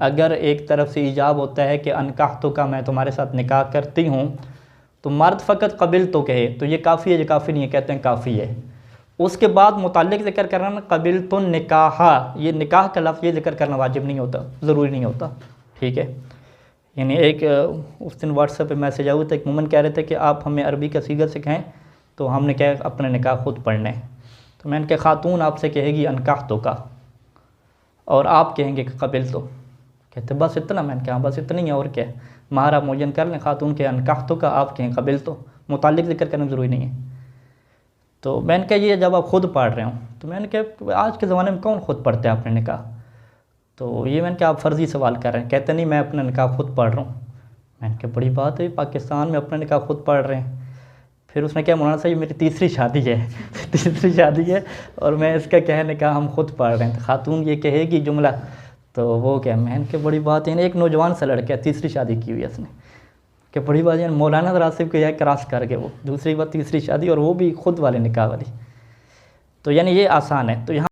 अगर एक तरफ से ईजाब होता है कि अनकाहतु का, मैं तुम्हारे साथ निकाह करती हूँ, तो मर्द फ़कत कबिल तो कहे तो ये काफ़ी है, ये काफ़ी नहीं है, कहते हैं काफ़ी है। उसके बाद मुताल्लिक़ ज़िक्र करना ना कबिल तो निकाह, ये निकाह का लफ्ज़ ये ज़िक्र करना वाजिब नहीं होता, ज़रूरी नहीं होता, ठीक है। यानी एक उस दिन व्हाट्सएप पे मैसेज आया था, एक मोमन कह रहे थे कि आप हमें अरबी का सीगा सिखाएं, तो हमने क्या अपना निकाह खुद पढ़ना है। तो मैंने कहा खातून आपसे कहेगी अनकाहतु का और आप कहेंगे कि कबिल तो, कहते बस इतना। मैंने कहा बस इतना ही है और क्या है, महारा मुयन कर लें, खातून के अनकाहतु का, आप कहें कबिल तो, मुताल्लिक़ ज़िक्र करना ज़रूरी नहीं है। तो मैंने कहा ये जब आप ख़ुद पढ़ रहे हो, तो मैंने कहा आज के ज़माने में कौन ख़ुद पढ़ता है अपने निकाह, तो ये मैंने कहा आप फ़र्ज़ी सवाल कर रहे हैं। कहते नहीं मैं अपना निकाह खुद पढ़ रहा हूँ। मैंने कहा बड़ी बात है, पाकिस्तान में अपना निकाह खुद पढ़ रहे हैं। फिर उसने क्या, मौलाना साहब ये मेरी तीसरी शादी है तीसरी शादी है और मैं इसका क्या है निकाह हम खुद पढ़ रहे हैं, तो खातून ये कहेगी जुमला, तो वो क्या, मैंने कहा बड़ी बात है। एक नौजवान सा लड़का तीसरी शादी की हुई है उसने, कि बड़ी बात है, मौलाना रासिब को यह क्रॉस कर गए वो, दूसरी बार तीसरी शादी और वो भी खुद वाले निकाह वाली। तो यानी ये आसान है। तो यहाँ